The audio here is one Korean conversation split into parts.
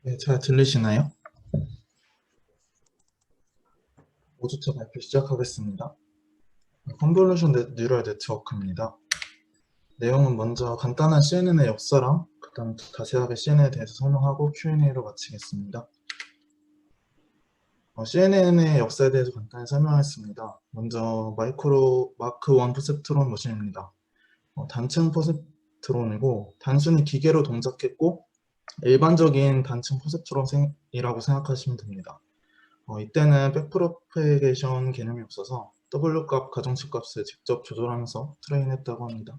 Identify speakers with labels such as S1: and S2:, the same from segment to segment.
S1: 네, 잘 들리시나요? 5주차 발표 시작하겠습니다. 컨볼루션 뉴럴 네트워크입니다. 내용은 먼저 간단한 CNN의 역사랑 그다음 자세하게 CNN에 대해서 설명하고 Q&A로 마치겠습니다. CNN의 역사에 대해서 간단히 설명하겠습니다. 먼저 마크 1 퍼셉트론 머신입니다. 단층 퍼셉트론이고 단순히 기계로 동작했고 일반적인 단층 퍼셉트론이라고 생각하시면 됩니다. 이때는 백프로페게이션 개념이 없어서 W값, 가중치 값을 직접 조절하면서 트레인했다고 합니다.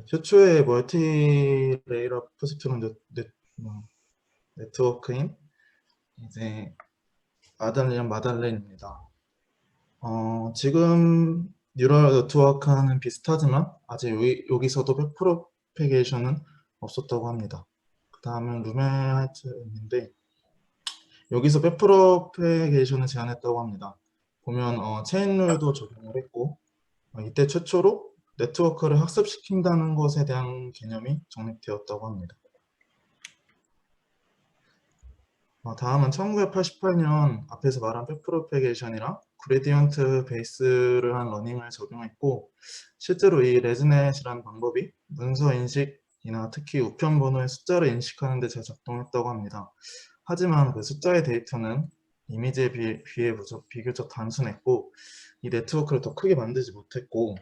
S1: 최초의 멀티레이어 퍼셉트론 네트워크인 이제 마달렌입니다. 지금 뉴럴 네트워크는 비슷하지만 아직 여기서도 백프로페게이션은 없었다고 합니다. 그 다음은 루멘하이트인데 여기서 백프로페게이션을 제안했다고 합니다. 보면 체인룰도 적용을 했고 이때 최초로 네트워크를 학습시킨다는 것에 대한 개념이 정립되었다고 합니다. 다음은 1988년 앞에서 말한 백프로페게이션이랑 그레디언트 베이스를 한 러닝을 적용했고 실제로 이 레즈넷이라는 방법이 문서 인식이나 특히 우편 번호의 숫자를 인식하는 데 잘 작동했다고 합니다. 하지만 그 숫자의 데이터는 이미지에 비해 비교적 단순했고 이 네트워크를 더 크게 만들지 못했고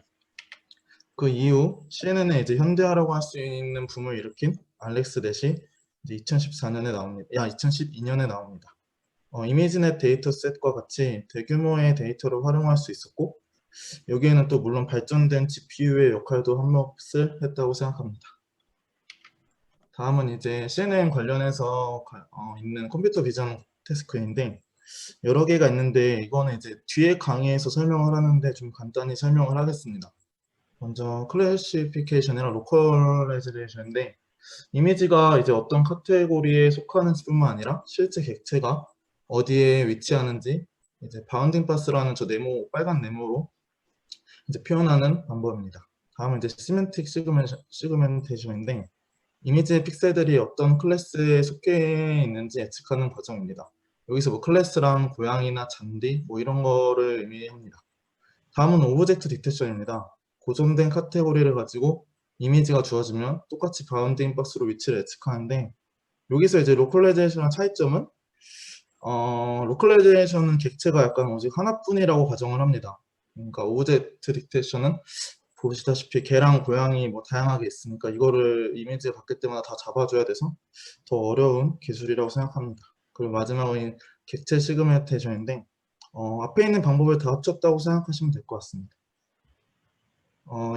S1: 그 이후 CNN에 이제 현대화라고 할 수 있는 붐을 일으킨 알렉스 넷이 이제 2014년에 나옵니다. 2012년에 나옵니다. 이미지넷 데이터셋과 같이 대규모의 데이터를 활용할 수 있었고 여기에는 또 물론 발전된 GPU의 역할도 한몫을 했다고 생각합니다. 다음은 이제 CNN 관련해서 있는 컴퓨터 비전 태스크인데 여러 개가 있는데 이거는 이제 뒤에 강의에서 설명을 하는데 좀 간단히 설명을 하겠습니다. 먼저 클래시피케이션이랑 로컬라이제이션인데 이미지가 이제 어떤 카테고리에 속하는지 뿐만 아니라 실제 객체가 어디에 위치하는지 이제 바운딩 파스라는 저 네모 빨간 네모로 이제 표현하는 방법입니다. 다음은 이제 시멘틱 시그멘테이션인데 이미지의 픽셀들이 어떤 클래스에 속해 있는지 예측하는 과정입니다. 여기서 뭐 클래스랑 고양이나 잔디 뭐 이런 거를 의미합니다. 다음은 오브젝트 디텍션입니다. 고정된 카테고리를 가지고 이미지가 주어지면 똑같이 바운딩 박스로 위치를 예측하는데 여기서 이제 로컬라이제이션의 차이점은 로컬라이제이션은 객체가 약간 오직 하나뿐이라고 가정을 합니다. 그러니까 오브젝트 디텍션은 보시다시피 개랑 고양이 뭐 다양하게 있으니까 이거를 이미지에 바뀔 때마다 다 잡아줘야 돼서 더 어려운 기술이라고 생각합니다. 그리고 마지막은 객체 시그멘테이션인데 앞에 있는 방법을 다 합쳤다고 생각하시면 될 것 같습니다.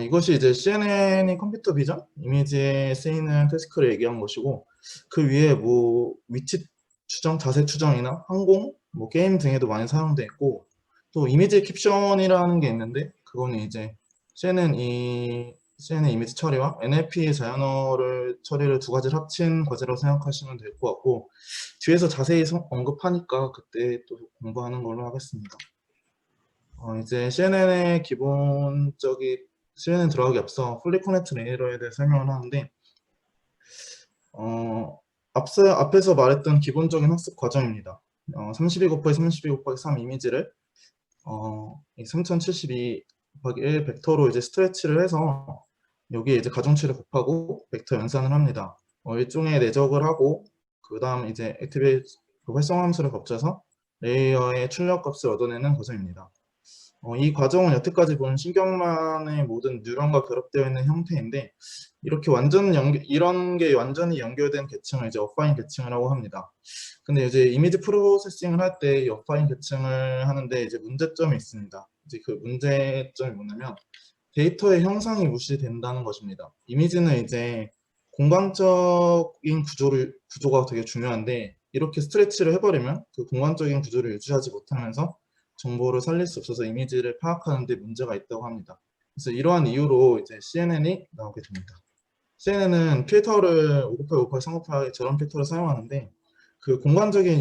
S1: 이것이 이제 CNN이 컴퓨터 비전 이미지에 쓰이는 태스크를 얘기한 것이고 그 위에 뭐 위치 추정, 자세 추정이나 항공, 뭐 게임 등에도 많이 사용되어 있고 또 이미지 캡션이라는 게 있는데 그거는 이제 CNN 이미지 처리와 NLP 자연어를 처리를 두 가지를 합친 과제라고 생각하시면 될 것 같고 뒤에서 자세히 언급하니까 그때 또 공부하는 걸로 하겠습니다. 이제 CNN의 기본적인 CNN 들어가기 앞서 풀리 커넥트 레이어에 대해 설명을 하는데 앞에서 말했던 기본적인 학습 과정입니다. 32 곱하기 32 곱하기 3 이미지를 3072 곱하기 1 벡터로 이제 스트레치를 해서 여기에 이제 가중치를 곱하고 벡터 연산을 합니다. 일종의 내적을 하고 그 다음 이제 액티베이트 활성화 함수를 겹쳐서 레이어의 출력 값을 얻어내는 과정입니다. 이 과정은 여태까지 본 신경망의 모든 뉴런과 결합되어 있는 형태인데 이런 게 완전히 연결된 계층을 이제 어파인 계층이라고 합니다. 근데 이제 이미지 프로세싱을 할 때 어파인 계층을 하는데 이제 문제점이 있습니다. 이제 그 문제점이 뭐냐면 데이터의 형상이 무시된다는 것입니다. 이미지는 이제 공간적인 구조가 되게 중요한데 이렇게 스트레치를 해버리면 그 공간적인 구조를 유지하지 못하면서 정보를 살릴 수 없어서 이미지를 파악하는 데 문제가 있다고 합니다. 그래서 이러한 이유로 이제 CNN이 나오게 됩니다. CNN은 필터를 5곱하기 5곱하기 3곱하기 저런 필터를 사용하는데 그 공간적인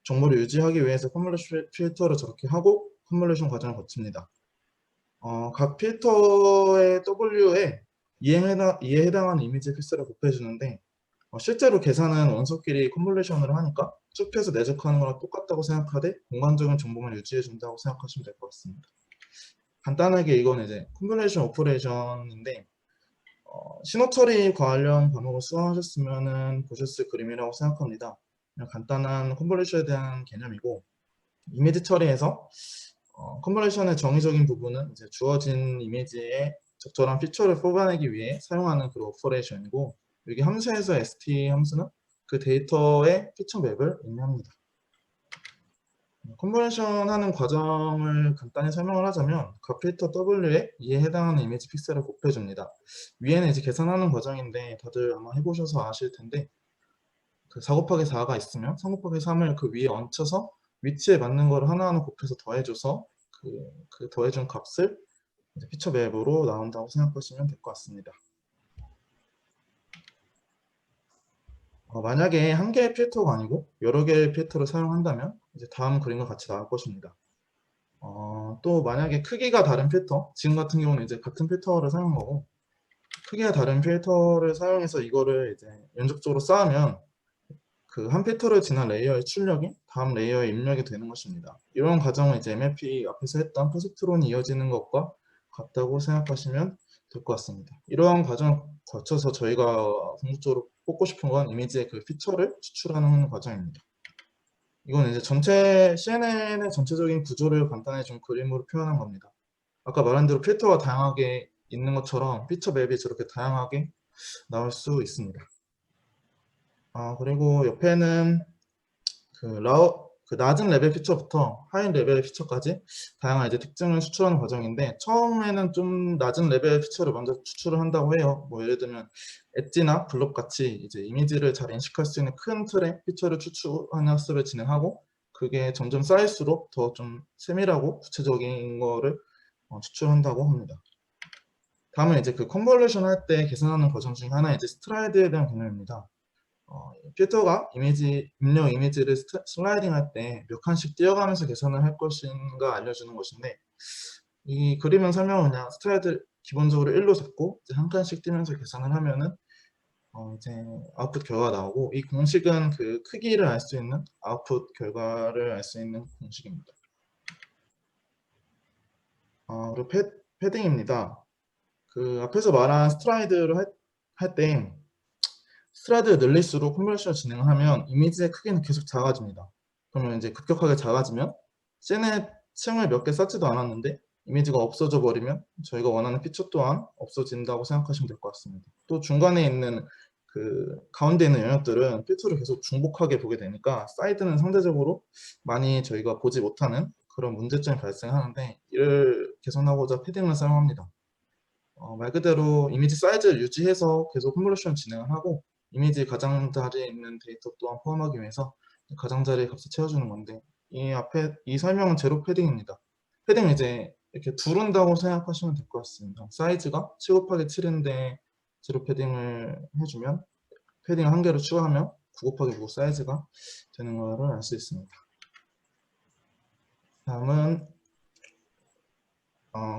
S1: 정보를 유지하기 위해서 컨볼루션 필터를 저렇게 하고 컨볼루션 과정을 거칩니다. 각 필터의 W에 이에 해당하는 이미지 픽셀을 곱해주는데 실제로 계산은 원소끼리 컨볼레이션을 하니까 쭉 해서 내적하는 거랑 똑같다고 생각하되 공간적인 정보만 유지해 준다고 생각하시면 될 것 같습니다. 간단하게 이건 이제 컨볼레이션 오퍼레이션인데 신호 처리 관련 과목을 수강하셨으면 보셨을 그림이라고 생각합니다. 그냥 간단한 컨볼레이션에 대한 개념이고 이미지 처리에서 컨볼레이션의 정의적인 부분은 이제 주어진 이미지에 적절한 피처를 뽑아내기 위해 사용하는 그 오퍼레이션이고 여기 함수에서 st 함수는 그 데이터의 피처 맵을 의미합니다. 컨볼레이션 하는 과정을 간단히 설명을 하자면 각 필터 W에 이에 해당하는 이미지 픽셀을 곱해줍니다. 위에는 이제 계산하는 과정인데 다들 아마 해보셔서 아실 텐데 그 4 곱하기 4가 있으면 3 곱하기 3을 그 위에 얹혀서 위치에 맞는 걸 하나하나 곱해서 더해줘서 그 더해준 값을 이제 피처 맵으로 나온다고 생각하시면 될 것 같습니다. 만약에 한 개의 필터가 아니고 여러 개의 필터를 사용한다면 이제 다음 그림과 같이 나올 것입니다. 또 만약에 크기가 다른 필터, 지금 같은 경우는 이제 같은 필터를 사용한 거고 크기가 다른 필터를 사용해서 이거를 이제 연속적으로 쌓으면 그 한 필터를 지난 레이어의 출력이 다음 레이어에 입력이 되는 것입니다. 이런 과정은 이제 MLP 앞에서 했던 포지트론이 이어지는 것과 같다고 생각하시면 될 것 같습니다. 이러한 과정을 거쳐서 저희가 궁극적으로 뽑고 싶은 건 이미지의 그 피처를 추출하는 과정입니다. 이건 이제 전체 CNN의 전체적인 구조를 간단히 좀 그림으로 표현한 겁니다. 아까 말한 대로 필터가 다양하게 있는 것처럼 피처 맵이 저렇게 다양하게 나올 수 있습니다. 그리고 옆에는 그 낮은 레벨 피처부터 하이 레벨 피처까지 다양한 이제 특징을 추출하는 과정인데 처음에는 좀 낮은 레벨 피처를 먼저 추출을 한다고 해요. 뭐 예를 들면 엣지나 블록 같이 이제 이미지를 잘 인식할 수 있는 큰 틀의 피처를 추출하는 학습을 진행하고 그게 점점 쌓일수록 더 좀 세밀하고 구체적인 거를 추출한다고 합니다. 다음은 이제 그 컨볼루션 할 때 계산하는 과정 중에 하나 이제 스트라이드에 대한 개념입니다. 필터가 입력 이미지를 슬라이딩 할 때 몇 칸씩 띄어가면서 계산을 할 것인가 알려주는 것인데 이 그림은 설명은 그냥 스트라이드 기본적으로 1로 잡고 이제 한 칸씩 띄면서 계산을 하면은 이제 아웃풋 결과가 나오고 이 공식은 그 크기를 알 수 있는 아웃풋 결과를 알 수 있는 공식입니다. 그리고 패딩입니다. 그 앞에서 말한 스트라이드를 할 때 스트라이드를 늘릴수록 컨버션을 진행을 하면 이미지의 크기는 계속 작아집니다. 그러면 이제 급격하게 작아지면 씬의 층을 몇 개 쌓지도 않았는데 이미지가 없어져 버리면 저희가 원하는 피처 또한 없어진다고 생각하시면 될 것 같습니다. 또 중간에 있는 그 가운데 있는 영역들은 필터를 계속 중복하게 보게 되니까 사이드는 상대적으로 많이 저희가 보지 못하는 그런 문제점이 발생하는데 이를 개선하고자 패딩을 사용합니다. 말 그대로 이미지 사이즈를 유지해서 계속 컨볼루션 진행을 하고 이미지 가장자리에 있는 데이터 또한 포함하기 위해서 가장자리 값을 채워주는 건데 이 설명은 제로 패딩입니다. 패딩은 이제 이렇게 두른다고 생각하시면 될 것 같습니다. 사이즈가 7 곱하기 7인데 제로 패딩을 해주면 패딩을 한 개로 추가하면 9 곱하기 9 사이즈가 되는 것을 알 수 있습니다. 다음은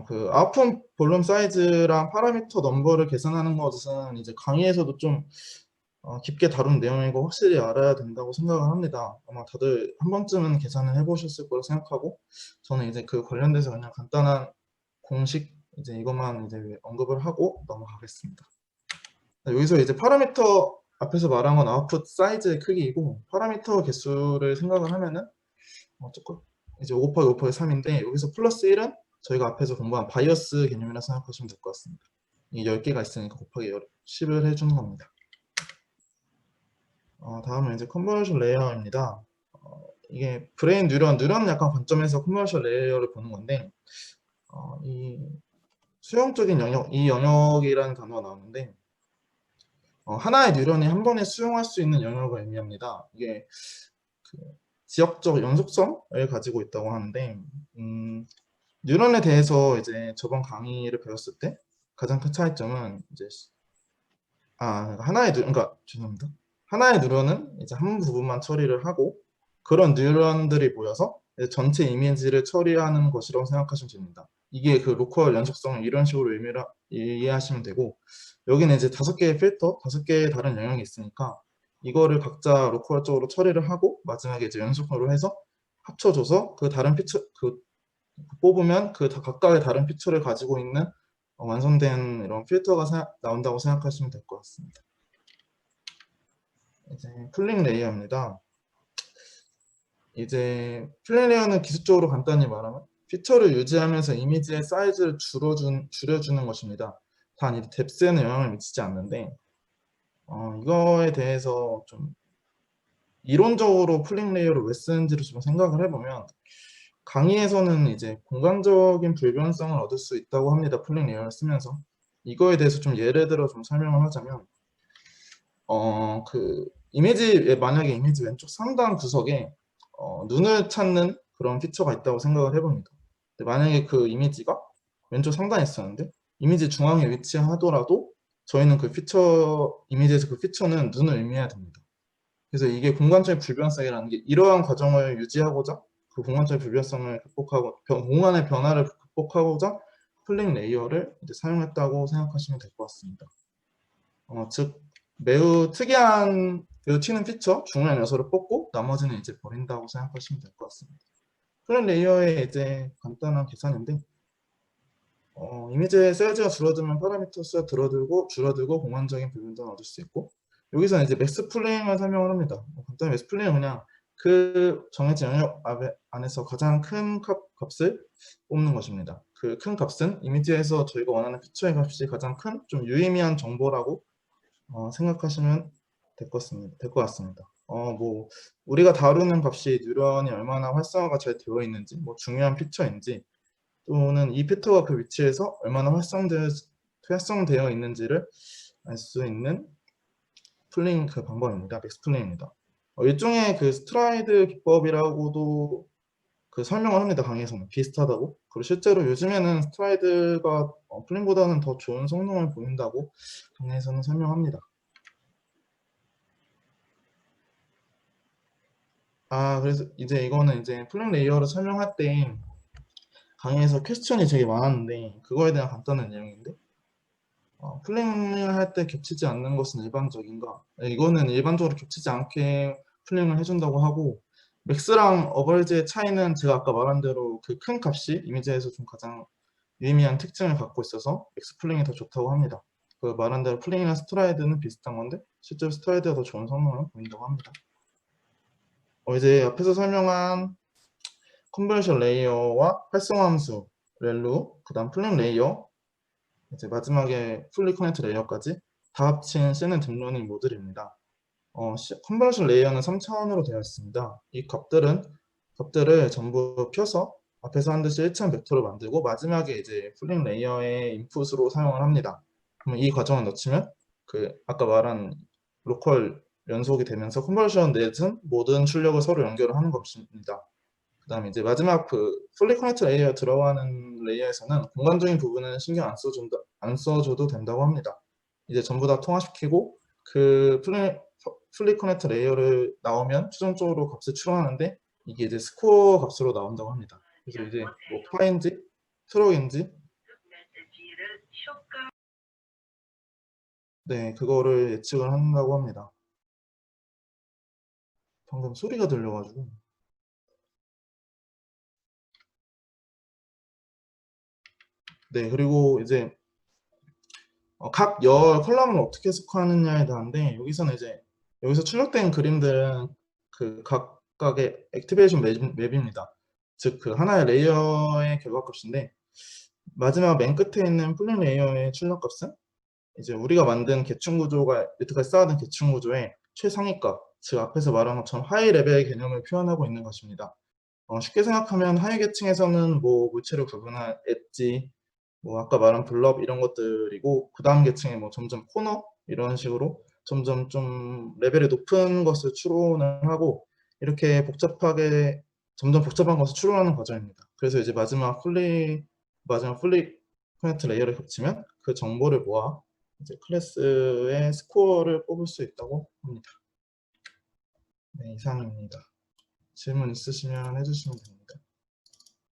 S1: 그 아웃풋 볼륨 사이즈랑 파라미터 넘버를 계산하는 것은 이제 강의에서도 좀 깊게 다룬 내용이고 확실히 알아야 된다고 생각을 합니다. 아마 다들 한 번쯤은 계산을 해보셨을 거라 생각하고 저는 이제 그 관련돼서 그냥 간단한 공식 이제 이것만 이제 언급을 하고 넘어가겠습니다. 여기서 이제 파라미터 앞에서 말한 건 아웃풋 사이즈의 크기이고 파라미터 개수를 생각을 하면은 조금 이제 5 곱하기 5 곱하기 3인데 여기서 플러스 1은 저희가 앞에서 공부한 바이어스 개념이라 생각하시면 될 것 같습니다. 이 10개가 있으니까 곱하기 10을 해주는 겁니다. 다음은 이제 컨버전 레이어입니다. 이게 브레인 뉴런 약간 관점에서 컨버전 레이어를 보는 건데 이 수용적인 영역, 이 영역이라는 단어가 나오는데 하나의 뉴런이 한 번에 수용할 수 있는 영역을 의미합니다. 이게 그 지역적 연속성을 가지고 있다고 하는데 뉴런에 대해서 이제 저번 강의를 배웠을 때 가장 큰 차이점은 이제 그러니까 죄송합니다. 하나의 뉴런은 이제 한 부분만 처리를 하고 그런 뉴런들이 모여서 전체 이미지를 처리하는 것이라고 생각하시면 됩니다. 이게 그 로컬 연속성을 이런 식으로 이해하시면 되고 여기는 이제 5개의 필터, 5개의 다른 영역이 있으니까 이거를 각자 로컬적으로 처리를 하고 마지막에 이제 연속으로 해서 합쳐줘서 그 다른 피처 뽑으면 그 각각의 다른 피처를 가지고 있는 완성된 이런 필터가 나온다고 생각하시면 될 것 같습니다. 이제 풀링 레이어입니다. 이제 풀링 레이어는 기술적으로 간단히 말하면 피처를 유지하면서 이미지의 사이즈를 줄여주는 것입니다. 단 이 뎁스에는 영향을 미치지 않는데 이거에 대해서 좀 이론적으로 풀링 레이어를 왜 쓰는지를 좀 생각을 해보면 강의에서는 이제 공간적인 불변성을 얻을 수 있다고 합니다. 풀링 레이어를 쓰면서. 이거에 대해서 좀 예를 들어 좀 설명을 하자면 그 만약에 이미지 왼쪽 상단 구석에 눈을 찾는 그런 피처가 있다고 생각을 해봅니다. 근데 만약에 그 이미지가 왼쪽 상단에 있었는데 이미지 중앙에 위치하더라도 저희는 그 이미지에서 그 피처는 눈을 의미해야 됩니다. 그래서 이게 공간적인 불변성이라는 게 이러한 과정을 유지하고자 그 공간적인 불변성을 극복하고 공간의 변화를 극복하고자 풀링 레이어를 이제 사용했다고 생각하시면 될 것 같습니다. 즉 매우 특이한 매우 튀는 피처 중요한 요소를 뽑고 나머지는 이제 버린다고 생각하시면 될 것 같습니다. 풀링 레이어의 이제 간단한 계산인데 이미지의 사이즈가 줄어들면 파라미터 수가 줄어들고 공간적인 불변성을 얻을 수 있고 여기서는 이제 맥스 풀링을 설명을 합니다. 간단히 맥스 풀링은 그냥 그 정해진 영역 안에서 가장 큰 값을 뽑는 것입니다. 그 큰 값은 이미지에서 저희가 원하는 피처의 값이 가장 큰 좀 유의미한 정보라고 생각하시면 될 것 같습니다. 뭐 우리가 다루는 값이 뉴런이 얼마나 활성화가 잘 되어 있는지, 뭐 중요한 피처인지, 또는 이 피처가 그 위치에서 얼마나 활성되어 있는지를 알 수 있는 풀링 그 방법입니다. 맥스 풀링입니다. 일종의 그 스트라이드 기법이라고도 그 설명을 합니다. 강의에서는 비슷하다고. 그리고 실제로 요즘에는 스트라이드가 풀링보다는 더 좋은 성능을 보인다고 강의에서는 설명합니다. 그래서 이제 이거는 이제 풀링 레이어를 설명할 때 강의에서 퀘스천이 되게 많았는데 그거에 대한 간단한 내용인데 풀링을 할 때 겹치지 않는 것은 일반적인가? 네, 이거는 일반적으로 겹치지 않게 풀링을 해준다고 하고 맥스랑 어버리지의 차이는 제가 아까 말한 대로 그 큰 값이 이미지에서 좀 가장 유의미한 특징을 갖고 있어서 맥스 풀링이 더 좋다고 합니다. 그 말한 대로 풀링이나 스트라이드는 비슷한 건데 실제로 스트라이드가 더 좋은 성능을 보인다고 합니다. 이제 앞에서 설명한 컨버전 레이어와 활성화 함수, 렐루, 그 다음 풀링 레이어, 이제 마지막에 풀리 커넥트 레이어까지 다 합친 C는 딥러닝 모듈입니다. 컨버전 레이어는 3차원으로 되어 있습니다. 이 값들을 전부 펴서 앞에서 한 듯이 1차원 벡터로 만들고 마지막에 이제 풀링 레이어의 인풋으로 사용을 합니다. 그럼 이 과정을 거치면 그 아까 말한 로컬 연속이 되면서 컨버전 넷은 모든 출력을 서로 연결을 하는 것입니다. 그 다음에 이제 마지막 그 풀리 커넥트 레이어 들어가는 레이어에서는 공간적인 부분은 신경 안 써줘도 된다고 합니다. 이제 전부 다 통화시키고 그 풀리 커넥트 레이어를 나오면 최종적으로 값을 추론하는데 이게 이제 스코어 값으로 나온다고 합니다. 그래서 이제 뭐 파인지 트로인지 네 그거를 예측을 한다고 합니다. 방금 소리가 들려가지고 네 그리고 이제 각 열 컬럼을 어떻게 스코어하느냐에 대한데 여기서 출력된 그림들은 그 각각의 액티베이션 맵입니다. 즉 그 하나의 레이어의 결과값인데 마지막 맨 끝에 있는 풀링 레이어의 출력값은 이제 우리가 만든 계층 구조가 여태까지 쌓아둔 계층 구조의 최상위값, 즉 앞에서 말한 것처럼 하이 레벨의 개념을 표현하고 있는 것입니다. 쉽게 생각하면 하위 계층에서는 뭐 물체를 구분한 엣지, 뭐 아까 말한 블럽 이런 것들이고 그 다음 계층에 뭐 점점 코너 이런 식으로 점점 좀 레벨이 높은 것을 추론을 하고 이렇게 점점 복잡한 것을 추론하는 과정입니다. 그래서 이제 마지막 풀리 커넥트 레이어를 겹치면 그 정보를 모아 이제 클래스의 스코어를 뽑을 수 있다고 합니다. 네, 이상입니다. 질문 있으시면 해주시면 됩니다.